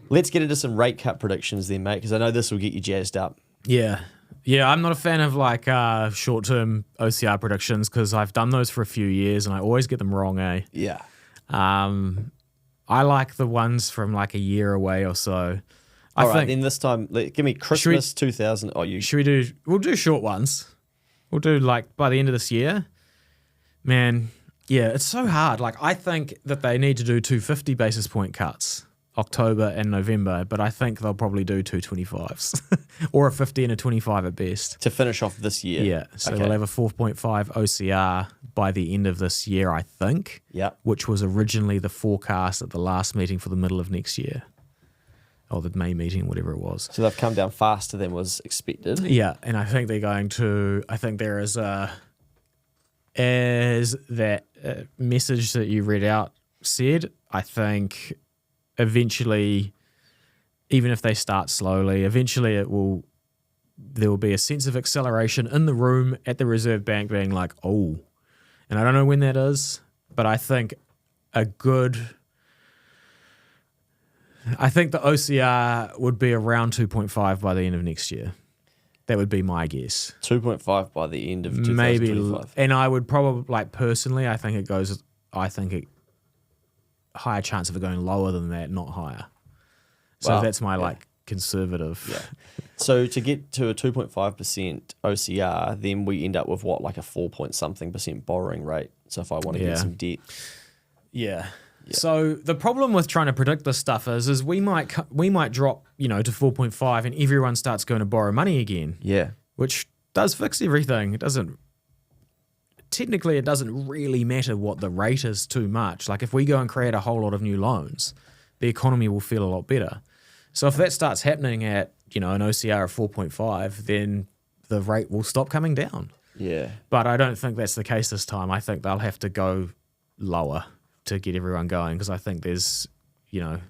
Let's get into some rate cut predictions then, mate, because I know this will get you jazzed up. Yeah. Yeah, I'm not a fan of like short-term OCR predictions because I've done those for a few years and I always get them wrong, eh? Yeah. I like the ones from like a year away or so. All right, then this time, give me Christmas 2000. Oh, you. We'll do short ones. We'll do like by the end of this year. Man, yeah, it's so hard. Like I think that they need to do 250 basis point cuts, October and November, but I think they'll probably do 225s or a 50 and a 25 at best. To finish off this year. Yeah, so we'll have a 4.5 OCR by the end of this year, I think. Yeah. Which was originally the forecast at the last meeting for the middle of next year. Or the May meeting, whatever it was. So they've come down faster than was expected. Yeah, and I think they're going to, I think there is as that message that you read out said, I think eventually, even if they start slowly, eventually there will be a sense of acceleration in the room at the Reserve Bank being like, oh, and I don't know when that is, but I think I think the OCR would be around 2.5 by the end of next year. That would be my guess. 2.5 by the end of 2025. Maybe, and I would probably, like personally, I think higher chance of it going lower than that, not higher. So that's my conservative. Yeah. So to get to a 2.5% OCR, then we end up with what, like a 4-point-something% borrowing rate. So if I want to get some debt. Yeah. So the problem with trying to predict this stuff is we might drop, to 4.5 and everyone starts going to borrow money again. Yeah. Which does fix everything. It doesn't really matter what the rate is too much. Like if we go and create a whole lot of new loans, the economy will feel a lot better. So if that starts happening at, an OCR of 4.5, then the rate will stop coming down. Yeah. But I don't think that's the case this time. I think they'll have to go lower to get everyone going because I think there's, a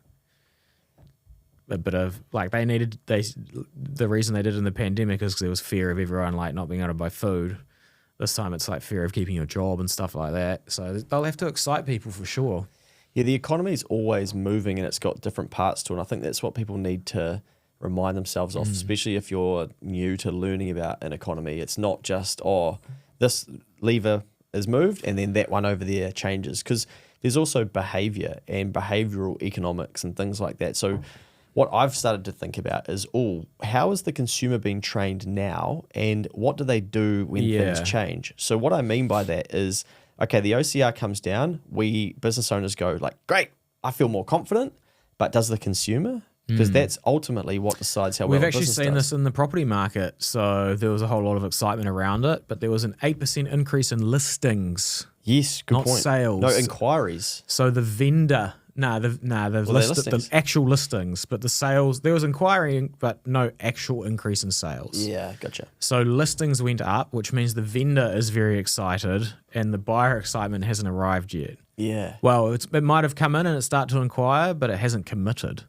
bit of like the reason they did it in the pandemic is because there was fear of everyone like not being able to buy food. This time it's like fear of keeping your job and stuff like that. So they'll have to excite people for sure. Yeah, the economy is always moving and it's got different parts to it. And I think that's what people need to remind themselves of, especially if you're new to learning about an economy. It's not just, this lever is moved and then that one over there changes, because there's also behavior and behavioral economics and things like that. So what I've started to think about is, how is the consumer being trained now and what do they do when things change? So what I mean by that is, okay, the OCR comes down, we business owners go like, great, I feel more confident, but does the consumer? Because that's ultimately what decides how well We've actually business seen does. this in the property market. So there was a whole lot of excitement around it, but there was an 8% increase in listings. Yes, good not point. sales. No, inquiries. So the vendor, the actual listings, but the sales, there was inquiry, but no actual increase in sales. Yeah, gotcha. So listings went up, which means the vendor is very excited and the buyer excitement hasn't arrived yet. Yeah. Well, it might have come in and it started to inquire, but it hasn't committed.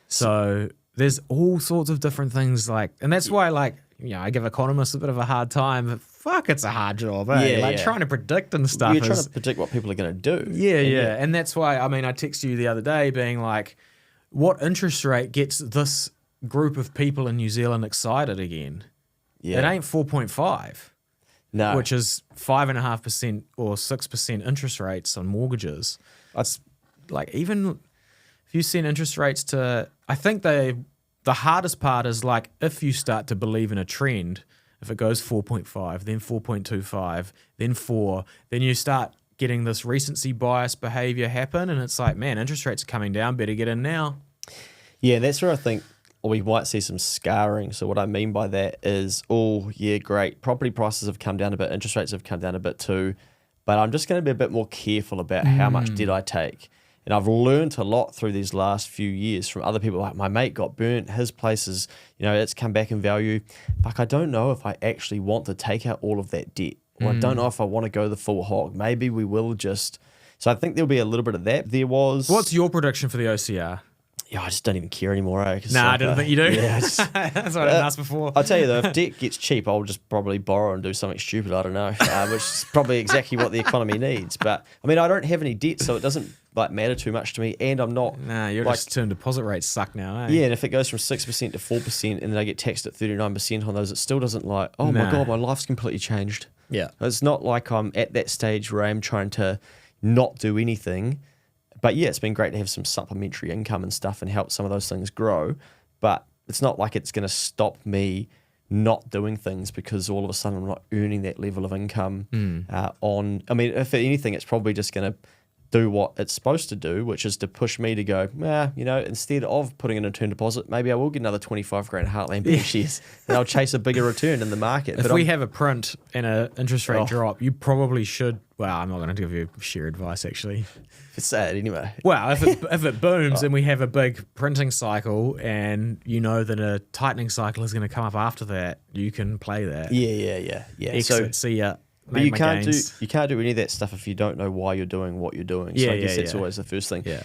So there's all sorts of different things and that's why I give economists a bit of a hard time, but fuck, it's a hard job, eh? Trying to predict and stuff. You're trying to predict what people are going to do. Yeah. And that's why, I texted you the other day being like, what interest rate gets this group of people in New Zealand excited again? Yeah. It ain't 4.5. No. Which is 5.5% or 6% interest rates on mortgages. It's even if you send interest rates to, I think the hardest part is if you start to believe in a trend, if it goes 4.5, then 4.25, then 4, then you start getting this recency bias behavior happen, and it's like, man, interest rates are coming down, better get in now. Yeah, that's where I think we might see some scarring. So what I mean by that is, great, property prices have come down a bit, interest rates have come down a bit too, but I'm just going to be a bit more careful about how much debt I take. And I've learned a lot through these last few years from other people. Like my mate got burnt, his place is, it's come back in value. Like, I don't know if I actually want to take out all of that debt. Or I don't know if I want to go the full hog. Maybe we will just. So I think there'll be a little bit of that. What's your prediction for the OCR? I just don't even care anymore. Eh? Nah, I didn't think you do. Yeah, That's what I didn't ask before. I'll tell you though, if debt gets cheap, I'll just probably borrow and do something stupid. I don't know, which is probably exactly what the economy needs. But I mean, I don't have any debt, so it doesn't like matter too much to me. And I'm not. Nah, your like, term deposit rates suck now. Eh? Yeah, and if it goes from 6% to 4%, and then I get taxed at 39% on those, it still doesn't like. Oh my Nah. god, my life's completely changed. Yeah. It's not like I'm at that stage where I'm trying to not do anything. But yeah, it's been great to have some supplementary income and stuff and help some of those things grow. But it's not like it's going to stop me not doing things because all of a sudden I'm not earning that level of income on. I mean, if anything, it's probably just going to do what it's supposed to do, which is to push me to go, instead of putting in a term deposit, maybe I will get another 25 grand Heartland Bank shares and I'll chase a bigger return in the market. If we have a print and an interest rate drop, you probably should. Well, I'm not going to give you share advice, actually. It's sad anyway. Well, if it booms and we have a big printing cycle and you know that a tightening cycle is going to come up after that, you can play that. Yeah. Exit, see ya. But you can't do any of that stuff if you don't know why you're doing what you're doing. So I guess that's always the first thing. Yeah.